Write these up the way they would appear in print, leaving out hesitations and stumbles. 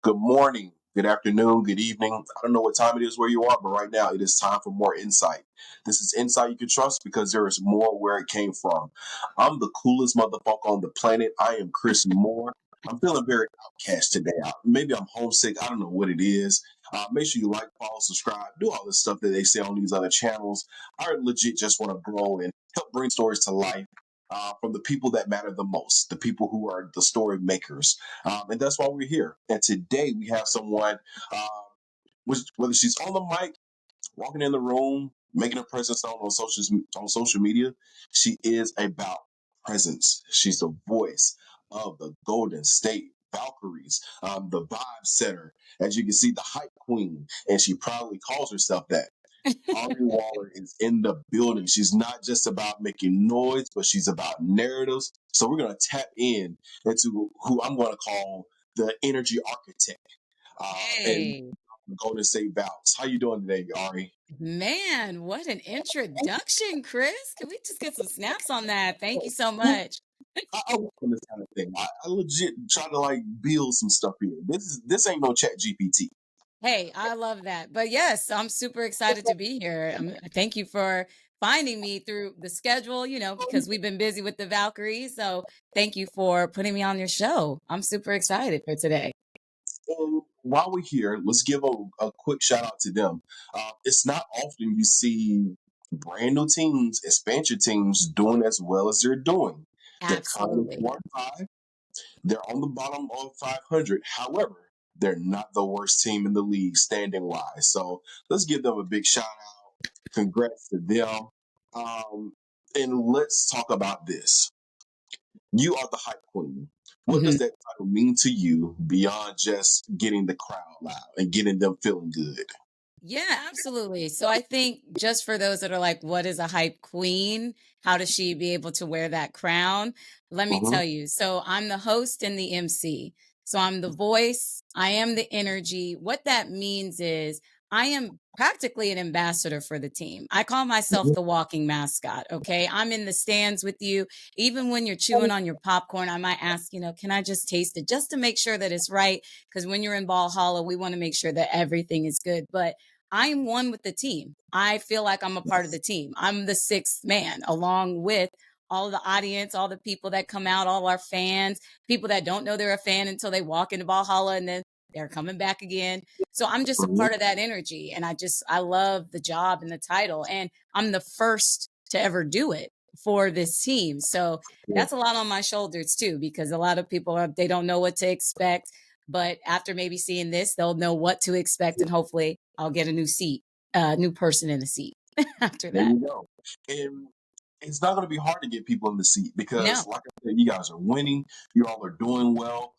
Good morning, good afternoon, good evening. I don't know what time it is where you are, but right now it is time for more insight. This is insight you can trust because there is more where it came from. I'm the coolest motherfucker on the planet. I am Chris Moore. I'm feeling very outcast today. Maybe I'm homesick. I don't know what it is. Make sure you like, follow, subscribe, do all this stuff that they say on these other channels. I legit just want to grow and help bring stories to life. From the people that matter the most, the people who are the story makers, and that's why we're here. And today we have someone, whether she's on the mic, walking in the room, making a presence on social media, she is about presence. She's the voice of the Golden State Valkyries, the vibe setter. As you can see, the hype queen, and she proudly calls herself that. Ari Waller is in the building. She's not just about making noise, but she's about narratives. So we're going to tap in into who I'm going to call the energy architect, and Hey, Golden State Vals. How you doing today, Ari? man, what an introduction, Chris. Can we just get some snaps on that? Thank you so much. I work on this kind of thing. I legit try to like build some stuff here. This ain't no Chat GPT. Hey, I love that. But yes, I'm super excited to be here. Thank you for finding me through the schedule, because we've been busy with the Valkyries. So thank you for putting me on your show. I'm super excited for today. And while we're here, let's give a quick shout out to them. It's not often you see brand new teams, expansion teams, doing as well as they're doing. They're kind of Absolutely. 4 and 5. They're on the bottom of 500. However, they're not the worst team in the league standing wise. So let's give them a big shout out. Congrats to them. Um, and let's talk about this. You are the hype queen. What does that title mean to you beyond just getting the crowd loud and getting them feeling good? Yeah, absolutely. So I think just for those that are like, what is a hype queen? How does she be able to wear that crown? Let me Mm-hmm. tell you. So I'm the host and the MC. So I'm the voice, I am the energy. What that means is I am practically an ambassador for the team. I call myself the walking mascot. Okay. I'm in the stands with you. Even when you're chewing on your popcorn, I might ask, can I just taste it just to make sure that it's right? Because when you're in Valhalla, we want to make sure that everything is good. But I'm one with the team. I feel like I'm a part of the team. I'm the sixth man, along with all the audience, all the people that come out, all our fans, people that don't know they're a fan until they walk into Valhalla and then they're coming back again. So I'm just a part of that energy. And I love the job and the title. And I'm the first to ever do it for this team. So that's a lot on my shoulders too, because a lot of people they don't know what to expect. But after maybe seeing this, they'll know what to expect, and hopefully, I'll get a new seat, new person in the seat after There that. you go. And it's not going to be hard to get people in the seat because, No, like I said, you guys are winning. You all are doing well.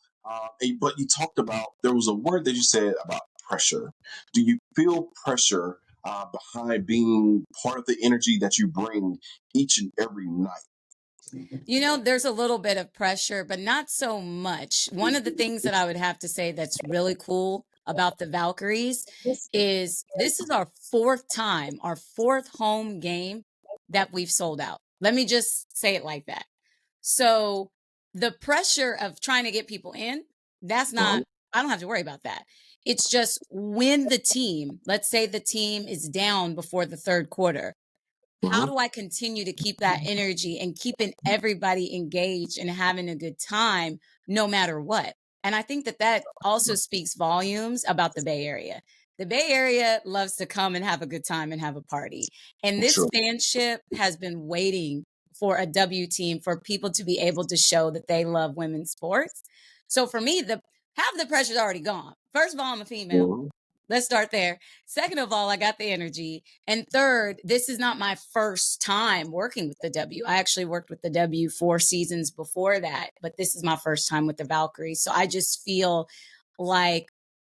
But you talked about, there was a word that you said about pressure. Do you feel pressure behind being part of the energy that you bring each and every night? there's a little bit of pressure, but not so much. One of the things that I would have to say that's really cool about the Valkyries is this is our fourth time, our fourth home game that we've sold out. Let me just say it like that. So the pressure of trying to get people in, that's Mhm, not, I don't have to worry about that. It's just when the team, let's say the team is down before the third quarter, how mhm. do I continue to keep that energy and keeping everybody engaged and having a good time no matter what? And I think that that also speaks volumes about the Bay Area. The Bay Area loves to come and have a good time and have a party. And this Sure. fanship has been waiting for a W team for people to be able to show that they love women's sports. So for me, the half the pressure's already gone. First of all, I'm a female. Mhm, Let's start there. Second of all, I got the energy. And third, this is not my first time working with the W. I actually worked with the W 4 seasons before that, but this is my first time with the Valkyries. So I just feel like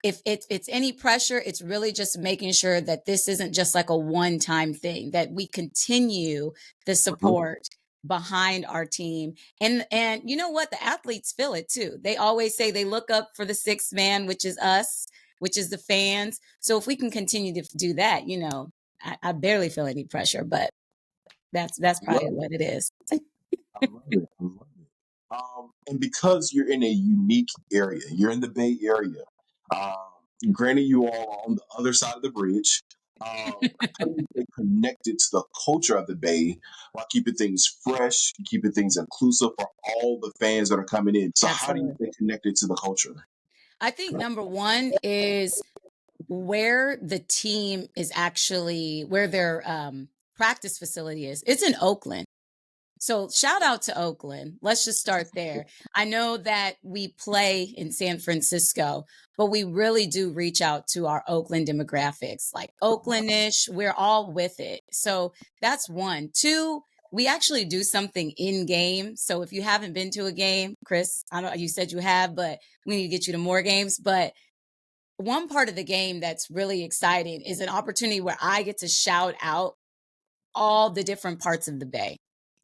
if it's any pressure, it's really just making sure that this isn't just like a one-time thing, that we continue the mhm. support behind our team. And you know what? The athletes feel it too. They always say they look up for the sixth man, which is us, which is the fans. So if we can continue to do that, I barely feel any pressure, but that's probably Love it. what it is. I love it. I love it. And because you're in a unique area, you're in the Bay Area. Granted, you all are on the other side of the bridge. How do you stay connected to the culture of the Bay while keeping things fresh, keeping things inclusive for all the fans that are coming in? So, how do you Absolutely. stay connected to the culture? I think number one is where the team is actually, where their practice facility is. It's in Oakland. So shout out to Oakland. Let's just start there. I know that we play in San Francisco, but we really do reach out to our Oakland demographics, like Oaklandish. We're all with it. So that's one. Two, we actually do something in game. So if you haven't been to a game, Chris, I know you said you have, but we need to get you to more games. But one part of the game that's really exciting is an opportunity where I get to shout out all the different parts of the Bay.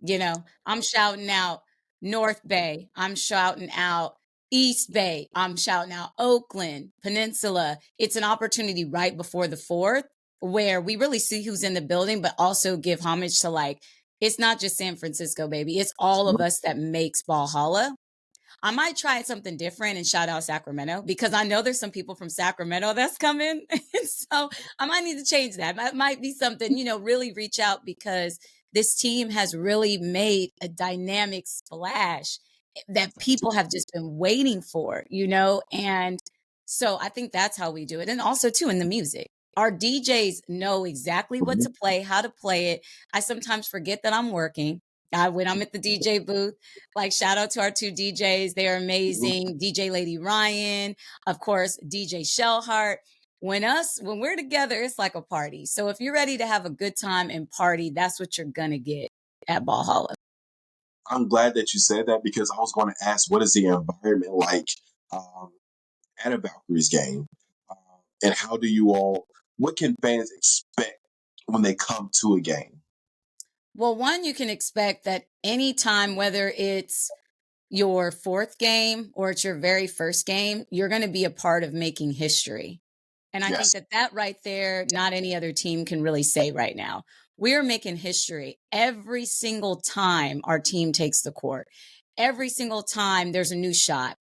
You know, I'm shouting out North Bay, I'm shouting out East Bay, I'm shouting out Oakland, Peninsula. It's an opportunity right before the 4th where we really see who's in the building, but also give homage to like, it's not just San Francisco, baby. It's all of us that makes Valhalla. I might try something different and shout out Sacramento because I know there's some people from Sacramento that's coming. So I might need to change that. That might be something, really reach out because this team has really made a dynamic splash that people have just been waiting for, and so I think that's how we do it. And also too in the music. Our DJs know exactly what to play, how to play it. I sometimes forget that I'm working. When I'm at the DJ booth, like shout out to our two DJs. They are amazing. DJ Lady Ryan, of course, DJ Shellheart. When we're together, it's like a party. So if you're ready to have a good time and party, that's what you're gonna get at Valhalla. I'm glad that you said that because I was going to ask, what is the environment like um, at a Valkyries game? Uh, and how do you all, what can fans expect when they come to a game? Well, one, you can expect that anytime, whether it's your fourth game or it's your very first game, you're going to be a part of making history. And I think Yes. that right there, not any other team can really say right now. We're making history every single time our team takes the court. Every single time there's a new shot.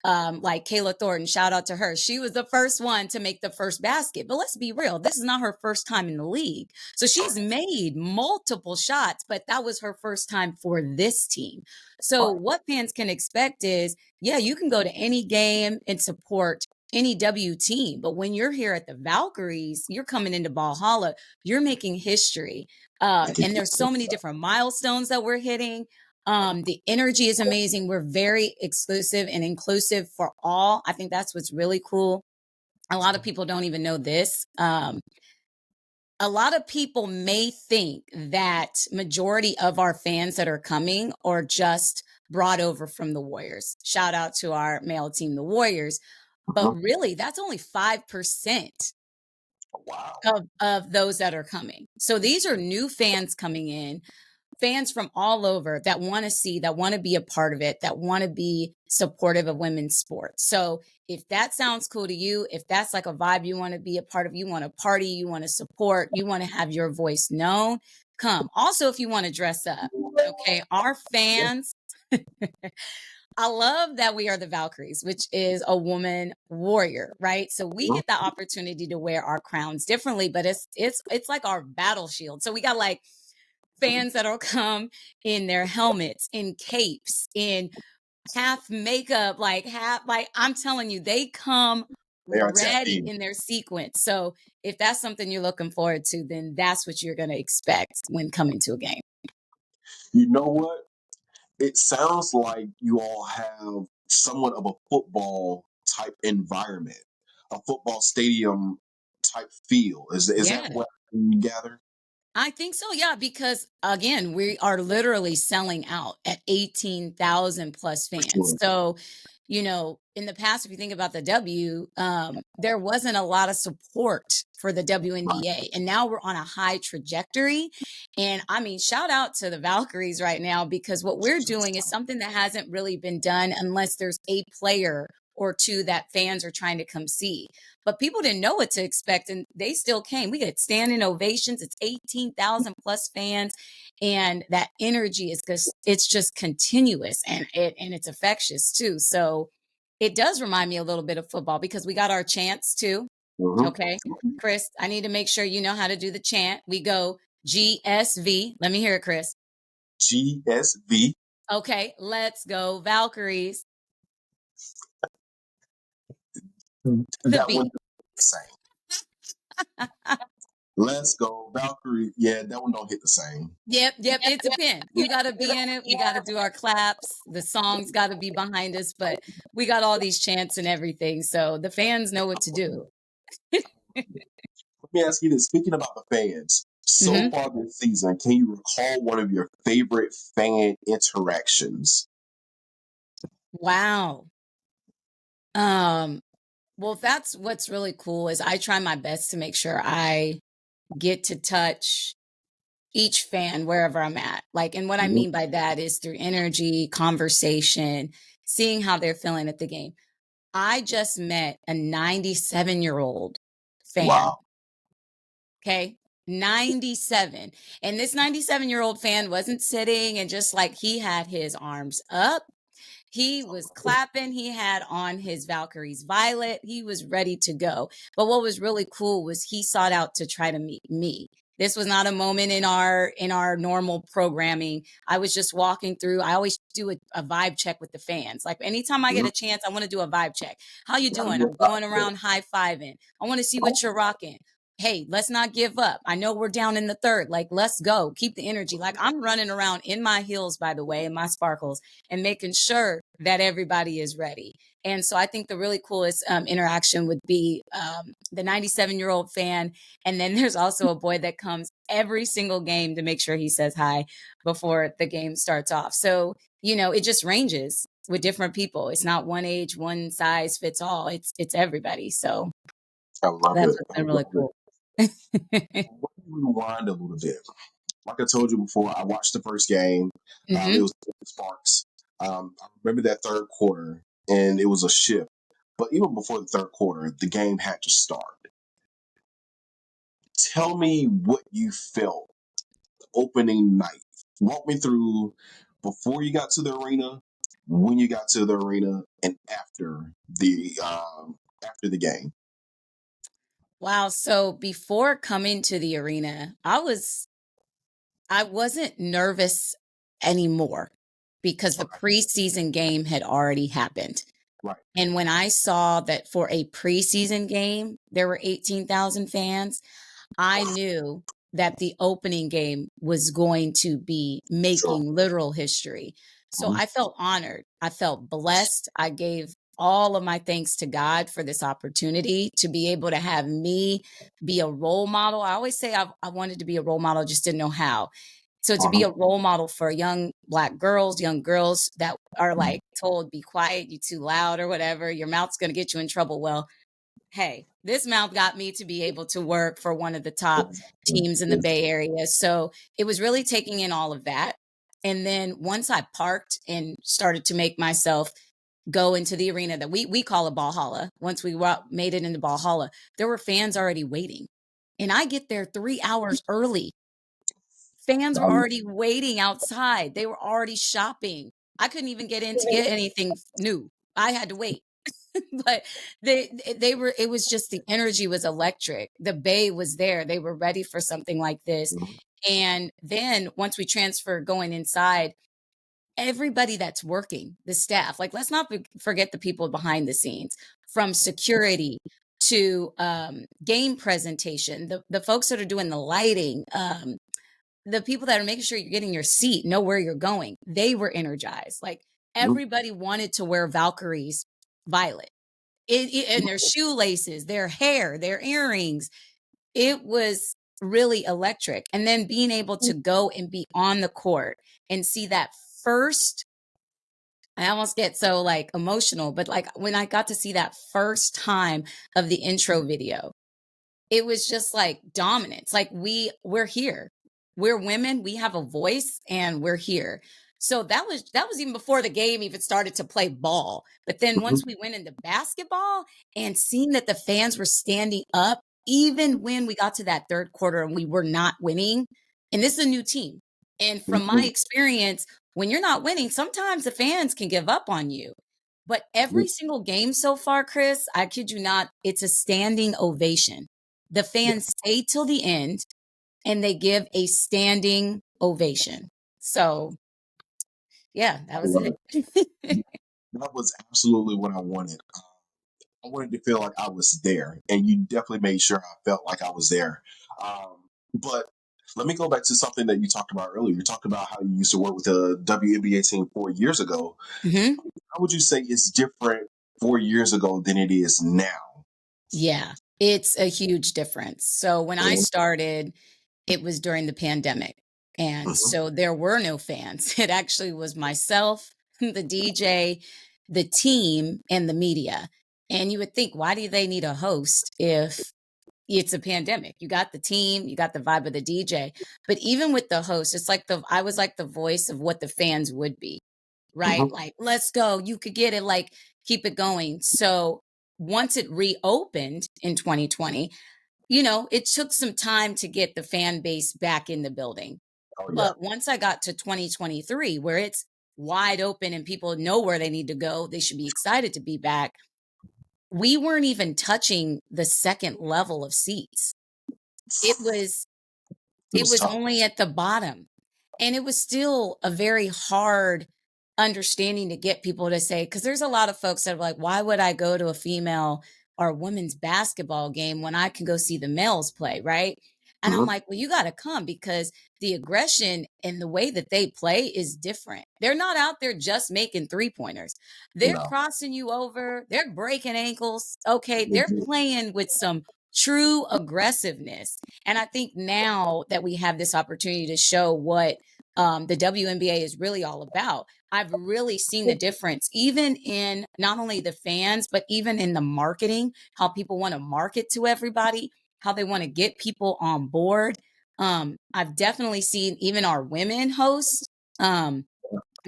Like Kayla Thornton, shout out to her. She was the first one to make the first basket. But let's be real, this is not her first time in the league. So she's made multiple shots, but that was her first time for this team. So Right. what fans can expect is, yeah, you can go to any game and support any W team. But when you're here at the Valkyries, you're coming into Valhalla, you're making history. And there's so many different milestones that we're hitting. The energy is amazing. We're very exclusive and inclusive for all. I think that's what's really cool. A lot of people don't even know this. A lot of people may think that majority of our fans that are coming are just brought over from the Warriors. Shout out to our male team, the Warriors. But Uh-huh. really, that's only 5% Wow. of those that are coming. So these are new fans coming in, fans from all over that want to see, that want to be a part of it, that want to be supportive of women's sports. So if that sounds cool to you, if that's like a vibe you want to be a part of, you want to party, you want to support, you want to have your voice known, come. Also, if you want to dress up, okay, our fans. I love that we are the Valkyries, which is a woman warrior, right? So we Uh-huh. get the opportunity to wear our crowns differently, but it's like our battle shield. So we got like fans that'll come in their helmets, in capes, in half makeup, like half, like I'm telling you, they come They are tapped ready in. in their sequence. So if that's something you're looking forward to, then that's what you're going to expect when coming to a game. You know what? It sounds like you all have somewhat of a football type environment, a football stadium type feel. Is that Yeah. what you gather? I think so, yeah, because again, we are literally selling out at 18,000 plus For fans. sure. So, in the past, if you think about the W, there wasn't a lot of support for the Right. WNBA. And now we're on a high trajectory. And I mean, shout out to the Valkyries right now, because what we're doing is something that hasn't really been done unless there's a player or two that fans are trying to come see, but people didn't know what to expect and they still came. We get standing ovations. It's 18,000 plus fans, and that energy is just, it's just continuous, and it's infectious too. So It does remind me a little bit of football because we got our chants too. Mm-hmm. Okay. Chris, I need to make sure you know how to do the chant. We go GSV. Let me hear it, Chris. GSV. Okay. Let's go, Valkyries. The That one B. don't hit the same. Let's go, Valkyrie. Yeah, that one don't hit the same. Yep, it depends. You got to be in it. We got to do our claps. The songs got to be behind us, but we got all these chants and everything. So the fans know what to do. Let me ask you this. Speaking about the fans, so Hmm. far this season, can you recall one of your favorite fan interactions? Wow. Um, well, that's what's really cool is I try my best to make sure I get to touch each fan wherever I'm at. Like, and what I Mhm. mean by that is through energy, conversation, seeing how they're feeling at the game. I just met a 97-year-old fan. Wow. Okay. 97. And this 97-year-old fan wasn't sitting and just like he had his arms up. He was clapping. He had on his Valkyries violet. He was ready to go. But what was really cool was he sought out to try to meet me. This was not a moment in our normal programming. I was just walking through. I always do a vibe check with the fans. Like anytime I get Mhm. a chance, I want to do a vibe check. How you Gotta doing? be a I'm going vibe check. around high fiving. I want to see what you're rocking. Hey, let's not give up. I know we're down in the third. Like, let's go. Keep the energy. Like, I'm running around in my heels, by the way, in my sparkles, and making sure that everybody is ready. And so I think the really coolest interaction would be the 97-year-old fan. And then there's also a boy that comes every single game to make sure he says hi before the game starts off. So, it just ranges with different people. It's not one age, one size fits all. It's everybody. So I love that's it. what's I been really love it. cool. Let me rewind a little bit. Like I told you before, I watched the first game. It Hmm. was Sparks. I remember that third quarter, and it was a shift. But even before the third quarter, the game had to start. Tell me what you felt opening night. Walk me through before you got to the arena, when you got to the arena, and after the game. Wow. So before coming to the arena, I wasn't nervous anymore because the Okay, preseason game had already happened. right. And when I saw that for a preseason game, there were 18,000 fans, I knew that the opening game was going to be Sure. making literal history. So Mhm. I felt honored. I felt blessed. I gave all of my thanks to God for this opportunity to be able to have me be a role model. I always say I wanted to be a role model, just didn't know how. So to be Uh-huh. a role model for young Black girls, young girls that are like told, be quiet, you too loud or whatever, your mouth's going to get you in trouble. Well, hey, this mouth got me to be able to work for one of the top teams in the Bay Area. So it was really taking in all of that. And then once I parked and started to make myself go into the arena that we call a Valhalla, once we made it into Valhalla, there were fans already waiting. And I get there 3 hours early. Fans were already waiting outside. They were already shopping. I couldn't even get in to get anything new. I had to wait. But they were it was just the energy was electric. The Bay was there. They were ready for something like this. And then once we transfer going inside, everybody that's working, the staff, like let's not forget the people behind the scenes, from security to game presentation, the folks that are doing the lighting, the people that are making sure you're getting your seat, know where you're going. They were energized. Like everybody wanted to wear Valkyries violet and their shoelaces, their hair, their earrings. It was really electric. And then being able to go and be on the court and see that first, I almost get so like emotional, but like when I got to see that first time of the intro video, it was just like dominance. Like we're here. We're women, we have a voice and we're here. So that was even before the game even started to play ball. But then once we went into basketball and seeing that the fans were standing up even when we got to that third quarter and we were not winning, and this is a new team. And from my experience, when you're not winning, sometimes the fans can give up on you. But every single game so far, Chris, I kid you not, it's a standing ovation. The Yeah, fans stay till the end and they give a standing ovation. So, yeah, that I was love it. it. That was absolutely what I wanted. I wanted to feel like I was there, and you definitely made sure I felt like I was there. But let me go back to something that you talked about earlier. You talked about how you used to work with the WNBA team 4 years ago. hmm How would you say it's different 4 years ago than it is now? Yeah, it's a huge difference. So, when I Mhm, started, it was during the pandemic. And mhm, so there were no fans. It actually was myself, the DJ, the team, and the media. And you would think, why do they need a host if it's a pandemic? You got the team, you got the vibe of the DJ. But even with the host, it's like I was like the voice of what the fans would be, right? mhm. Like, let's go, you could get it, like, keep it going. So once it reopened in 2020, it took some time to get the fan base back in the building. Oh yeah. But once I got to 2023, where it's wide open and people know where they need to go, they should be excited to be back. We weren't even touching the second level of seats. It was It it was was tough. only at the bottom. And it was still a very hard understanding to get people to say, because there's a lot of folks that are like, why would I go to a female or women's basketball game when I can go see the males play? Right. And I'm Mhm. like, well, you got to come because the aggression and the way that they play is different. They're not out there just making 3-pointers. They're No. crossing you over. They're breaking ankles. Okay. They're Mhm. playing with some true aggressiveness. And I think now that we have this opportunity to show what the WNBA is really all about, I've really seen the difference, even in not only the fans, but even in the marketing, how people want to market to everybody, how they want to get people on board. I've definitely seen even our women hosts.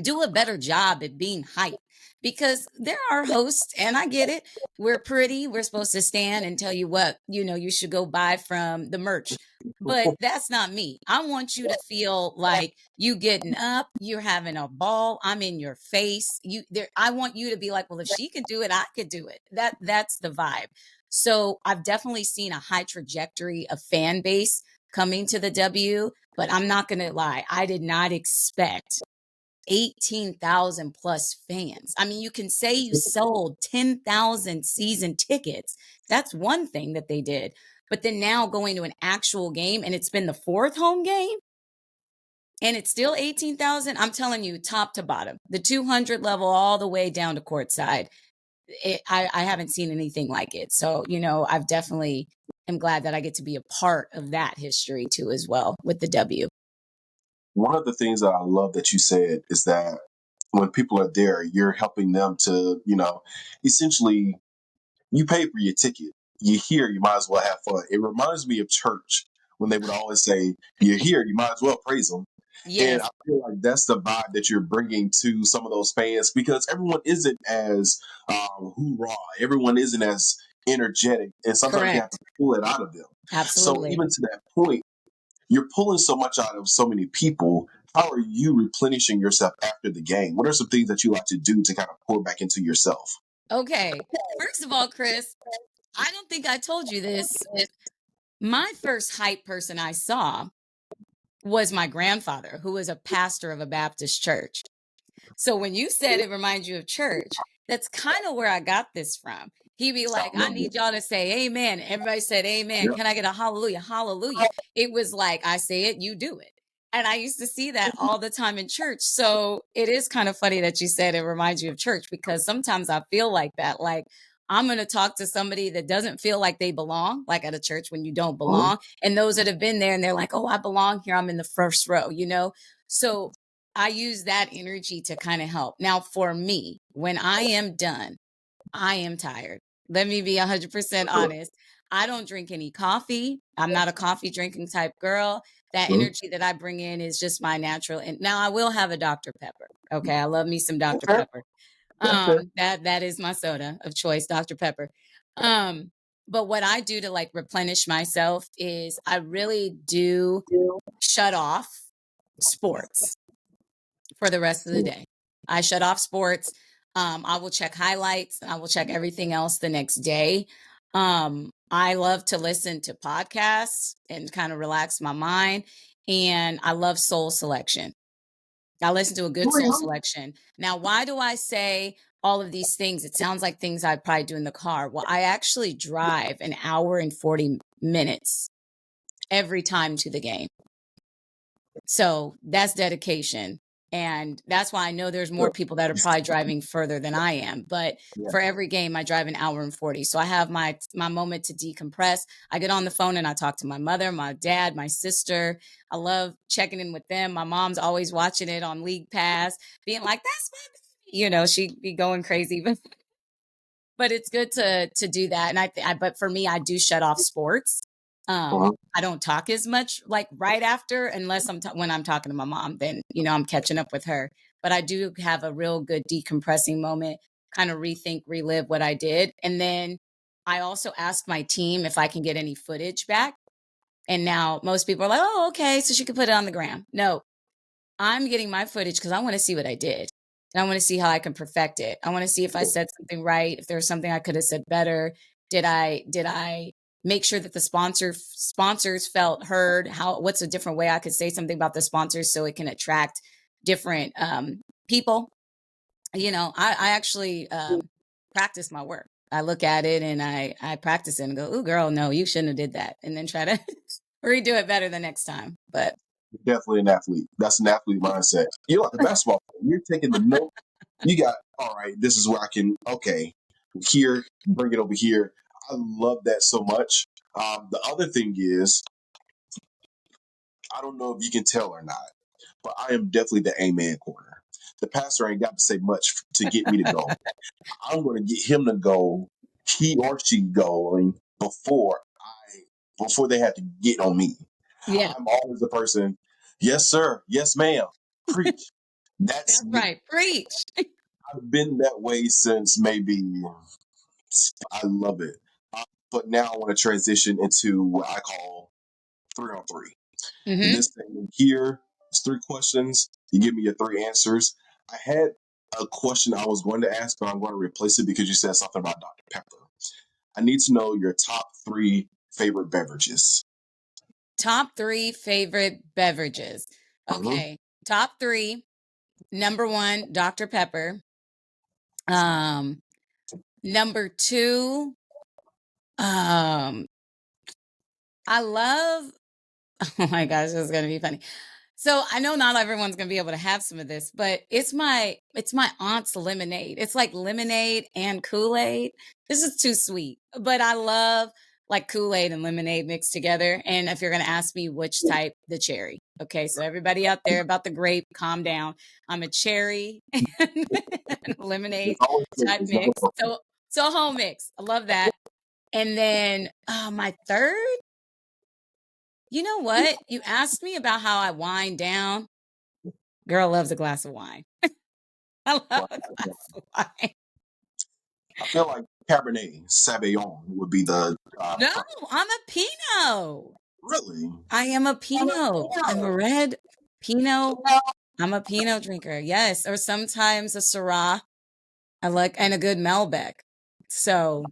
Do a better job at being hype because there are hosts and I get it. We're pretty, we're supposed to stand and tell you what you should go buy from the merch, but that's not me. I want you to feel like you getting up, you're having a ball, I'm in your face, you there. I want you to be like, well, if she could do it, I could do it. That's the vibe. So I've definitely seen a high trajectory of fan base coming to the W, but I'm not gonna lie, I did not expect 18,000 plus fans. I mean, you can say you sold 10,000 season tickets. That's one thing that they did. But then now going to an actual game and it's been the fourth home game and it's still 18,000. I'm telling you, top to bottom, the 200 level all the way down to courtside. I haven't seen anything like it. So, I've definitely am glad that I get to be a part of that history too, as well with the W. One of the things that I love that you said is that when people are there, you're helping them to, essentially you pay for your ticket. You're here, you might as well have fun. It reminds me of church when they would always say, "You're here, you might as well praise them." And Yes, I feel like that's the vibe that you're bringing to some of those fans because everyone isn't as hoorah, everyone isn't as energetic, and sometimes you have to correct. pull it out of them. So Absolutely. even to that point, you're pulling so much out of so many people. How are you replenishing yourself after the game? What are some things that you like to do to kind of pour back into yourself? Okay. First of all, Chris, I don't think I told you this. My first hype person I saw was my grandfather, who was a pastor of a Baptist church. So when you said it reminds you of church, that's kind of where I got this from. He'd be I like, I love need it. y'all to say amen. Everybody said amen. Yep. Can I get a hallelujah? Hallelujah. It was like, I say it, you do it. And I used to see that all the time in church. So it is kind of funny that you said it reminds you of church because sometimes I feel like that. Like, I'm going to talk to somebody that doesn't feel like they belong, like at a church when you don't Mhm. belong. And those that have been there and they're like, oh, I belong here. I'm in the first row. So I use that energy to kind of help. Now, for me, when I am done, I am tired. Let me be 100% Sure. honest. I don't drink any coffee. I'm not a coffee drinking type girl. That Mhm. energy that I bring in is just my natural. And now I will have a Dr. Pepper. Okay, I love me some Dr. Okay. Pepper. That's fair. That is my soda of choice, Dr. Pepper. Um, but what I do to like replenish myself is I really do shut off sports for the rest of the day. I shut off sports. I will check highlights. I will check everything else the next day. I love to listen to podcasts and kind of relax my mind. And I love soul selection. I listen to a good soul selection. Now, why do I say all of these things? It sounds like things I'd probably do in the car. Well, I actually drive an hour and 40 minutes every time to the game. So that's dedication. And that's why I know there's more people that are probably driving further than I am. But for every game, I drive an hour and 40. So I have my moment to decompress. I get on the phone and I talk to my mother, my dad, my sister. I love checking in with them. My mom's always watching it on League Pass, being like, that's my baby. You know, she'd be going crazy. But it's good to do that. And but for me, I do shut off sports. I don't talk as much like right after, unless when I'm talking to my mom, then, you know, I'm catching up with her. But I do have a real good decompressing moment, kind of rethink, relive what I did. And then I also ask my team if I can get any footage back. And now most people are like, oh, okay, so she can put it on the gram. No, I'm getting my footage because I want to see what I did. And I want to see how I can perfect it. I want to see if I said something right, if there was something I could have said better. Did I make sure that the sponsors felt heard? What's a different way I could say something about the sponsors so it can attract different people? You know, I actually practice my work. I look at it and I practice it and go, "Ooh, girl, no, you shouldn't have did that," and then try to redo it better the next time. But Definitely an athlete. That's an athlete mindset. You're like a basketball player. You're taking the note. You got, all right, this is where I can, okay, here, bring it over here. I love that so much. The other thing is, I don't know if you can tell or not, but I am definitely the amen corner. The pastor ain't got to say much to get me to go. I'm going to get him to go, he or she going before they have to get on me. yeah, I'm always the person, yes, sir, yes, ma'am, preach. That's that's me. right. Preach. I've been that way since maybe, I love it. But now I want to transition into what I call 3-on-3. And Hmm. this thing here is 3 questions. You give me your 3 answers. I had a question I was going to ask, but I'm going to replace it because you said something about Dr. Pepper. I need to know your top 3 favorite beverages. Top 3 favorite beverages. Mhm. Okay. Top 3. Number 1, Dr. Pepper. Um, Number 2, I love, oh my gosh, this is gonna be funny. So I know not everyone's gonna be able to have some of this, but it's my aunt's lemonade. It's like lemonade and Kool-Aid. This is too sweet, but I love like Kool-Aid and lemonade mixed together. And if you're gonna ask me which type, the cherry. Okay, so everybody out there about the grape, calm down. I'm a cherry and lemonade It's always good. type It's never mix. wrong. So a home mix. I love that. And then my third, you know what? You asked me about how I wind down. Girl loves a glass of wine. I love a glass of wine. I feel like Cabernet Sauvignon would be the No, first. I'm a Pinot. Really? I am a Pinot. I'm a red Pinot. I'm a Pinot drinker. Yes. Or sometimes a Syrah. I like, and a good Malbec. So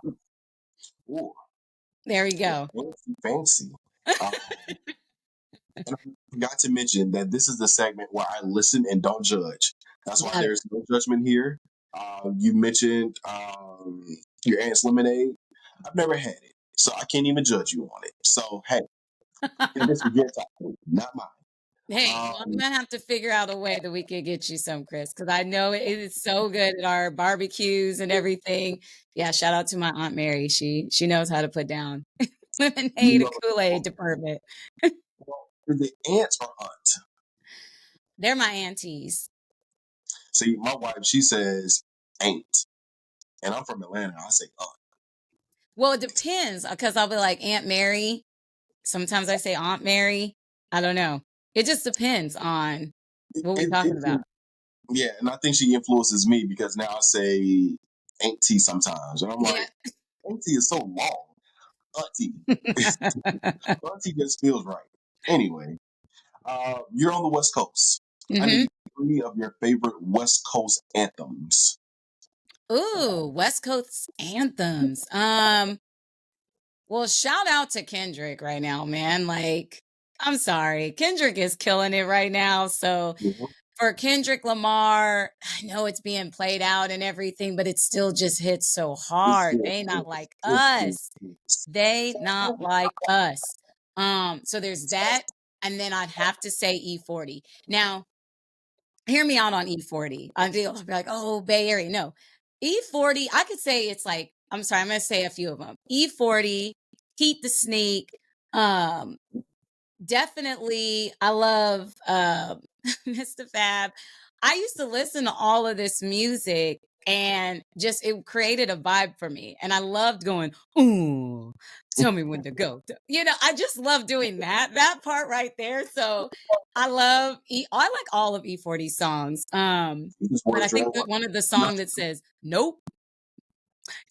Ooh, there you go. fancy, fancy. Um, and I forgot to mention that this is the segment where I listen and don't judge. That's why Got there's no judgment here. You mentioned your aunt's lemonade. I've never had it, so I can't even judge you on it. So hey, and it. this is your topic, not mine. Hey, well, I'm Um, gonna have to figure out a way that we could get you some, Chris, because I know it is so good at our barbecues and everything. Yeah, shout out to my Aunt Mary. She knows how to put down you lemonade and know, Kool-Aid department. the aunts are aunt. They're my aunties. See, my wife, she says ain't, and I'm from Atlanta. I say aunt. Well, it depends because I'll be like Aunt Mary. Sometimes I say Aunt Mary. I don't know. It just depends on what we talking about. Yeah, and I think she influences me because now I say auntie sometimes, and I'm Yeah. like, auntie is so long. Auntie, auntie just feels right. Anyway, you're on the West Coast. I Hmm. need 3 of your favorite West Coast anthems. Ooh, West Coast anthems. Well, shout out to Kendrick right now, man. Like, I'm sorry. Kendrick is killing it right now. So Mhm. for Kendrick Lamar, I know it's being played out and everything, but it still just hits so hard. They not like us. They not like us. So there's that. And then I'd have to say E40. Now, hear me out on E40. I'll be like, oh, Bay Area. No. E40, I could say it's like, I'm sorry, I'm going to say a few of them. E40, Heat the Sneak, um, definitely, I love Mr. Fab. I used to listen to all of this music and just it created a vibe for me. And I loved going, ooh, tell me when to go. You know, I just love doing that part right there. So I like all of E40 songs. This But was I think Dread that One. one of the song that says, nope,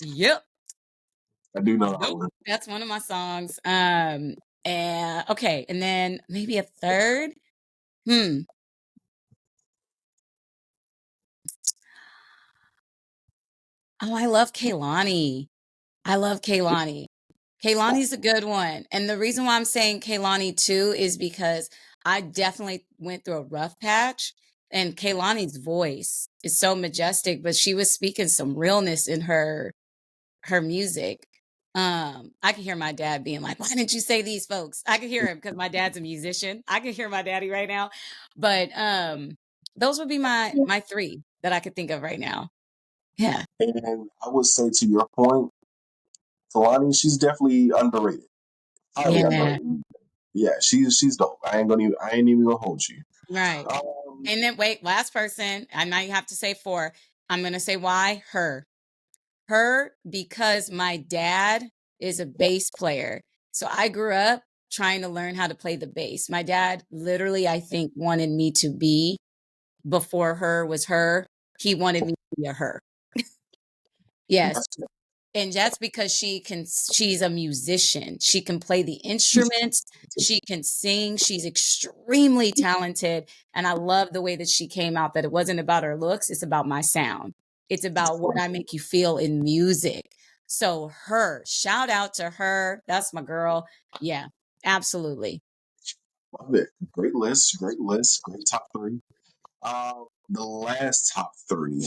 yep, I do know that nope. one. That's one of my songs. And okay, and then maybe a third. Hmm. Oh, I love Kaylani. I love Kaylani. Kaylani's a good one. And the reason why I'm saying Kaylani too is because I definitely went through a rough patch and Kaylani's voice is so majestic, but she was speaking some realness in her music. I could hear my dad being like, "Why didn't you say these folks?" I could hear him because my dad's a musician. I can hear my daddy right now. But those would be my three that I could think of right now. Yeah. And I would say to your point, Kalani, she's definitely underrated. Highly Yeah. underrated. Yeah, she's dope. I ain't even gonna hold you. Right. Um, And then wait, last person. I might have to say four. I'm gonna say why her. Her because my dad is a bass player. So I grew up trying to learn how to play the bass. My dad literally, I think, wanted me to be before her was her. He wanted me to be a her. Yes. that's And that's because she's a musician. She can play the instruments, she can sing, she's extremely talented, and I love the way that she came out that it wasn't about her looks, it's about my sound. It's about what I make you feel in music. So her, shout out to her. That's my girl. Yeah, absolutely. love it. Great list. Great list. Great top three. The last top three.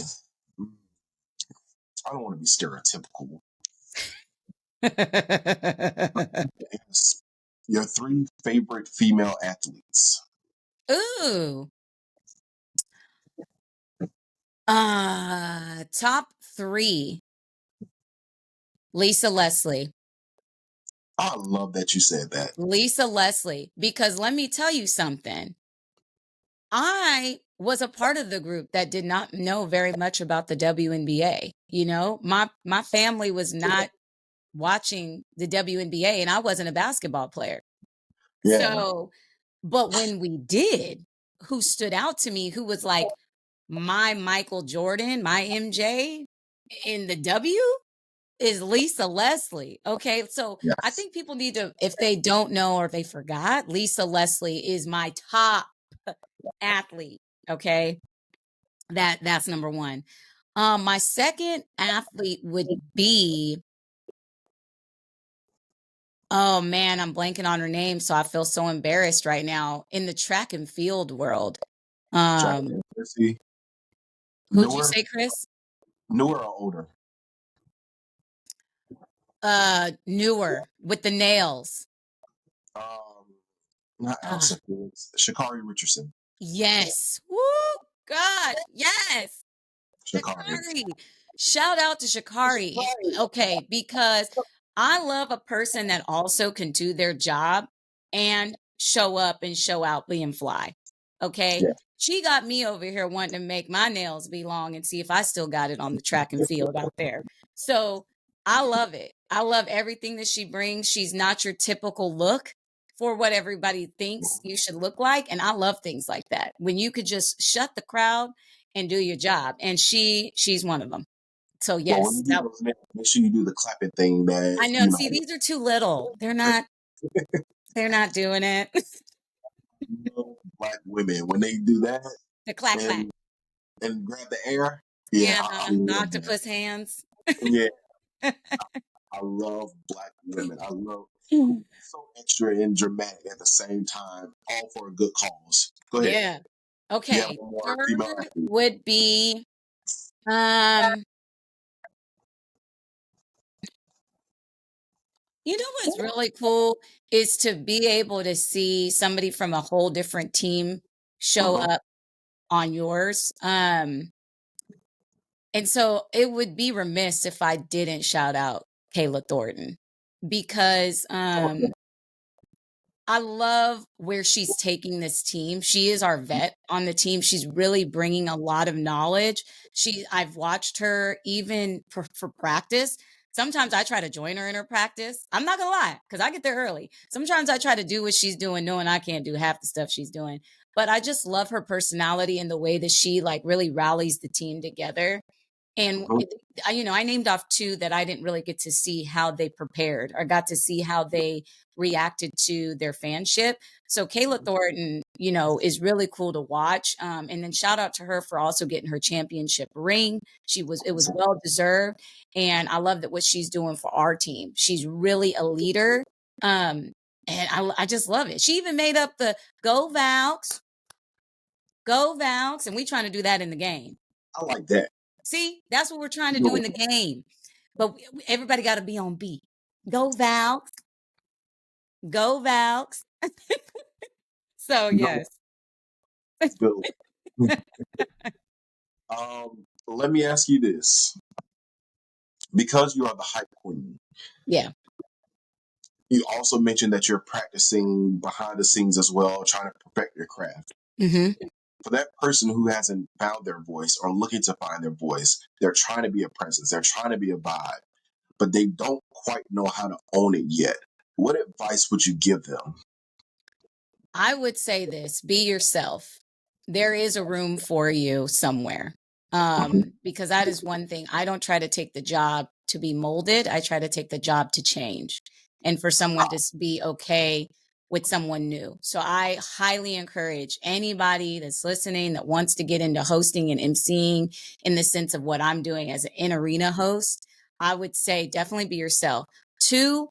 I don't want to be stereotypical. It's your three favorite female athletes. Ooh. Top 3. Lisa Leslie. I love that you said that. Lisa Leslie, because let me tell you something. I was a part of the group that did not know very much about the WNBA. You know, my family was not watching the WNBA and I wasn't a basketball player. Yeah. So, but when we did, who stood out to me, who was like my Michael Jordan, my MJ in the W is Lisa Leslie. Okay. So I Yes. think people need to, if they don't know or they forgot, Lisa Leslie is my top athlete. Okay. That's number one. My second athlete would be, oh man, I'm blanking on her name. So I feel so embarrassed right now in the track and field world. Um, Let's see. who'd you Newer, say, Chris? newer or older? Newer with the nails. Um, not Ah, Allison Fields. Shakari Richardson. yes. Woo, God. Yes. Shakari. Shakari. Shout out to Shakari. Okay, because I love a person that also can do their job and show up and show out being fly. Okay. Yeah. She got me over here wanting to make my nails be long and see if I still got it on the track and field out there. So I love it. I love everything that she brings. She's not your typical look for what everybody thinks you should look like. And I love things like that. When you could just shut the crowd and do your job. And she's one of them. So Well, when yes, you do those nails, make sure you do the clapping thing that, I know. See, these are too little. They're not doing it. black women, when they do that The clack clack. and grab the air. Yeah, Yeah, I the love that. octopus hands. Yeah, I love black women. I love so extra and dramatic at the same time, all for a good cause. Go ahead. Yeah. You have Okay. one more female Third athlete. would be um you know what's really cool is to be able to see somebody from a whole different team show Uh-huh. up on yours. And so it would be remiss if I didn't shout out Kayla Thornton because I love where she's taking this team. She is our vet on the team. She's really bringing a lot of knowledge. I've watched her even for practice. Sometimes I try to join her in her practice. I'm not gonna lie, because I get there early. Sometimes I try to do what she's doing, knowing I can't do half the stuff she's doing. But I just love her personality and the way that she like really rallies the team together. And Uh-huh. I named off two that I didn't really get to see how they prepared or got to see how they reacted to their fanship. So Kayla Thornton, is really cool to watch. And then shout out to her for also getting her championship ring. It was well deserved. And I love that what she's doing for our team. She's really a leader. And I just love it. She even made up the go Valks. And we trying to do that in the game. I like that. See, that's what we're trying to do in the game. But everybody got to be on beat. Go Valks. Go Valks. So, No, yes. it's good. Let me ask you this. Because you are the hype queen, Yeah. you also mentioned that you're practicing behind the scenes as well, trying to perfect your craft. Hmm. For that person who hasn't found their voice or looking to find their voice, they're trying to be a presence, they're trying to be a vibe, but they don't quite know how to own it yet. What advice would you give them? I would say this, be yourself. There is a room for you somewhere. Mhm. Because that is one thing. I don't try to take the job to be molded. I try to take the job to change and for someone to be okay with someone new. So I highly encourage anybody that's listening that wants to get into hosting and emceeing in the sense of what I'm doing as an in-arena host. I would say definitely be yourself. Two,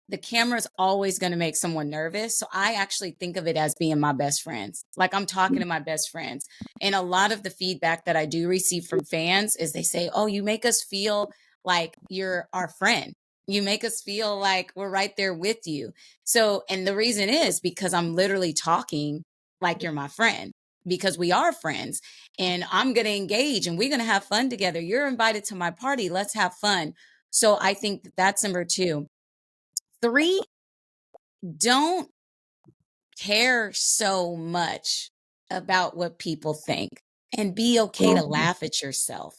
the camera's always going to make someone nervous. So I actually think of it as being my best friends. Like I'm talking to my best friends. And a lot of the feedback that I do receive from fans is they say, "Oh, you make us feel like you're our friend. You make us feel like we're right there with you." So, and the reason is because I'm literally talking like you're my friend because we are friends and I'm going to engage and we're going to have fun together. You're invited to my party. Let's have fun. So I think that's number two. Three, don't care so much about what people think and be okay to laugh at yourself.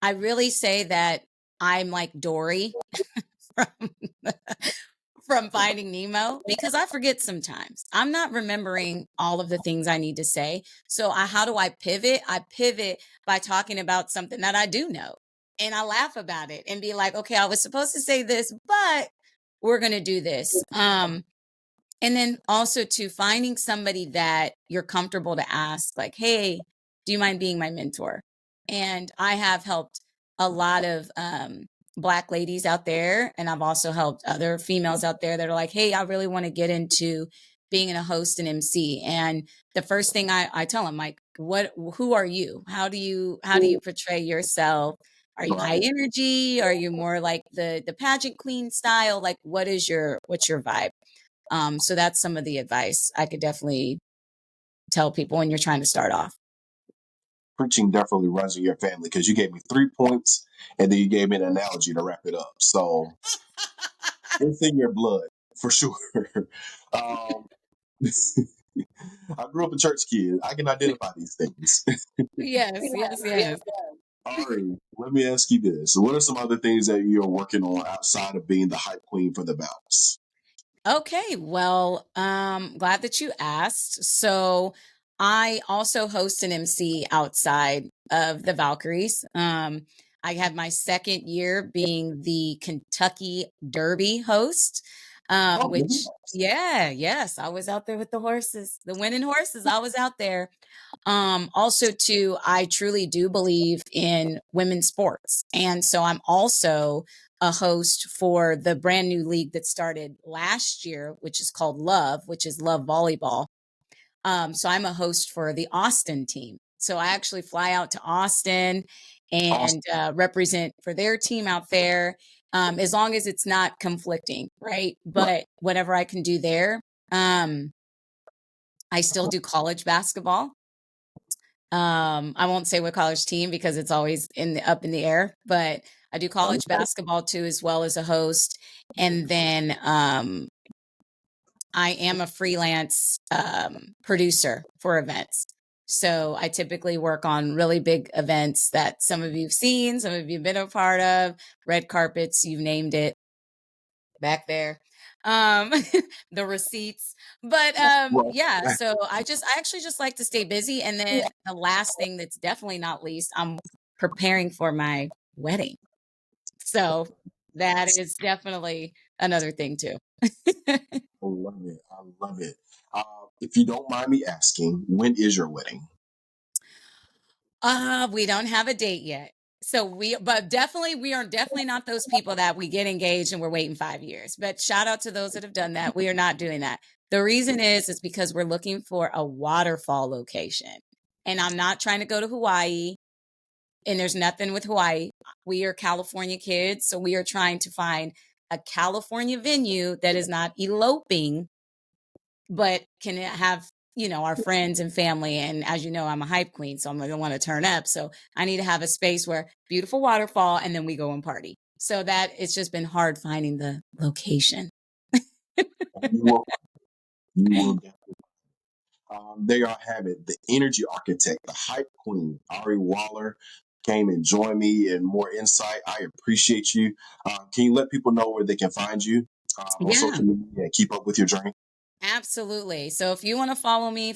I really say that I'm like Dory from, from Finding Nemo because I forget sometimes. I'm not remembering all of the things I need to say. So how do I pivot? I pivot by talking about something that I do know. And I laugh about it and be like, okay, I was supposed to say this, but we're going to do this. And then also to finding somebody that you're comfortable to ask, like, hey, do you mind being my mentor? And I have helped a lot of Black ladies out there. And I've also helped other females out there that are like, hey, I really want to get into being a host and MC. And the first thing I tell them, like, who are you? How do you portray yourself? Are you high Right. energy? Are you more like the pageant queen style? Like, what's your vibe? So that's some of the advice I could definitely tell people when you're trying to start off. Preaching definitely runs in your family because you gave me 3 points and then you gave me an analogy to wrap it up. So it's in your blood for sure. um, I grew up a church kid. I can identify these things. Yes, yes, yes. Ari, let me ask you this. What are some other things that you're working on outside of being the hype queen for the Valks? Okay, well, glad that you asked. So I also host an MC outside of the Valkyries. I had my second year being the Kentucky Derby host. Oh, which, yeah, yes, I was out there with the horses, the winning horses. I was out there. Also, too, I truly do believe in women's sports. And so I'm also a host for the brand new league that started last year, which is called Love, which is Love Volleyball. So I'm a host for the Austin team. So I actually fly out to Austin awesome. and represent for their team out there, as long as it's not conflicting, right? Right. But whatever I can do there. I still do college basketball. I won't say what college team because it's always up in the air, but I do college Okay. basketball too, as well as a host. And then I am a freelance producer for events. So I typically work on really big events that some of you've seen, some of you've been a part of, red carpets, you've named it back there. Um, the receipts. But Well, yeah, so I actually just like to stay busy. And then the last thing that's definitely not least, I'm preparing for my wedding. So that is definitely another thing too. I love it. I love it. If you don't mind me asking, when is your wedding? We don't have a date yet. So but definitely, we are definitely not those people that we get engaged and we're waiting 5 years. But shout out to those that have done that. We are not doing that. The reason is because we're looking for a waterfall location. And I'm not trying to go to Hawaii, and there's nothing with Hawaii. We are California kids. So we are trying to find a California venue that is not eloping but can have our friends and family. And as you know, I'm a hype queen, so I'm going to want to turn up. So I need to have a space where beautiful waterfall, and then we go and party. So that it's just been hard finding the location. You will. You will. There y'all have it. The energy architect, the hype queen, Ari Waller, came and joined me in more insight. I appreciate you. Can you let people know where they can find you on Yeah. social media and keep up with your journey? Absolutely. So if you want to follow me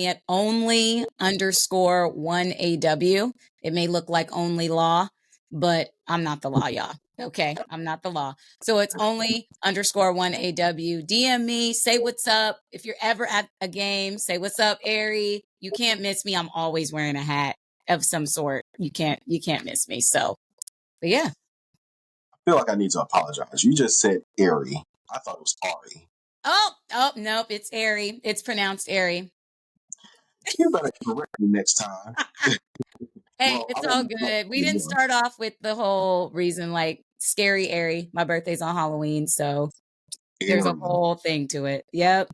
at only_1AW. It may look like only law, but I'm not the law, y'all. Okay. I'm not the law. So it's only_1AW. DM me, say what's up. If you're ever at a game, say what's up, Ari. You can't miss me. I'm always wearing a hat of some sort. You can't miss me. So, but yeah. I feel like I need to apologize. You just said Ari. I thought it was Ari. Oh, nope. It's Ari. It's pronounced Ari. You better correct me next time. Hey, Well, I it's all won't be good. We didn't anymore. start off with the whole reason like scary airy. My birthday's on Halloween, so there's a Ari. whole thing to it. Yep.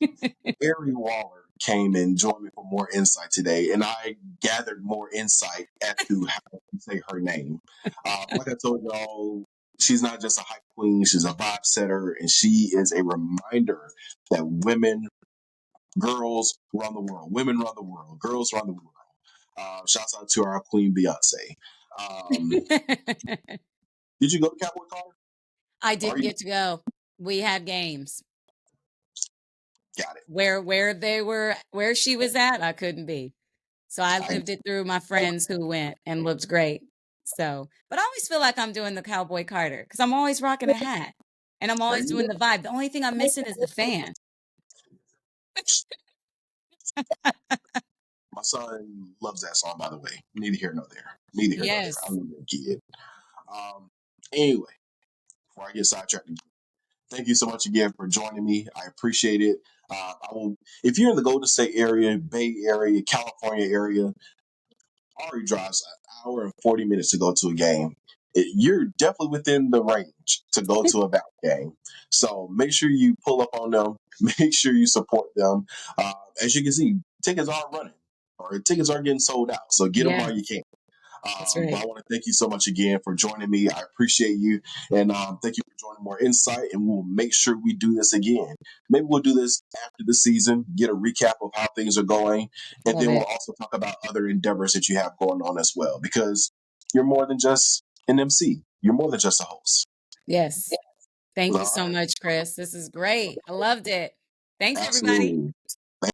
Ari Waller came and joined me for more insight today, and I gathered more insight as to how to say her name. Like I told y'all, she's not just a hype queen; she's a vibe setter, and she is a reminder that women, girls run the world. Women run the world. Girls run the world. Shouts out to our queen Beyonce. Um, did you go to Cowboy Carter? I Are didn't you get to go. We had games. got it? Where she was at, I couldn't be. So I I lived it through my friends who went and looked great. So, but I always feel like I'm doing the Cowboy Carter because I'm always rocking a hat and I'm there always you doing the go. vibe. The only thing I'm missing is the fan. My son loves that song, by the way. Neither here nor there. Neither here nor there. I Yes. love that kid. Um, anyway, before I get sidetracked, thank you so much again for joining me. I appreciate it. I will, if you're in the Golden State area, Bay Area, California area, Ari drives an hour and 40 minutes to go to a game. You're definitely within the range to go to a Valley game. So make sure you pull up on them. Make sure you support them. As you can see, tickets are running or tickets are getting sold out. So get them Yeah, while you can. that's But right. I want to thank you so much again for joining me. I appreciate you. And thank you for joining More Insight. And we'll make sure we do this again. Maybe we'll do this after the season, get a recap of how things are going. And Love then we'll it. also talk about other endeavors that you have going on as well, because you're more than just an MC, you're more than just a host. Yes. Thank you All so right. much, Chris. This is great. I loved it. Thanks, everybody. Absolutely.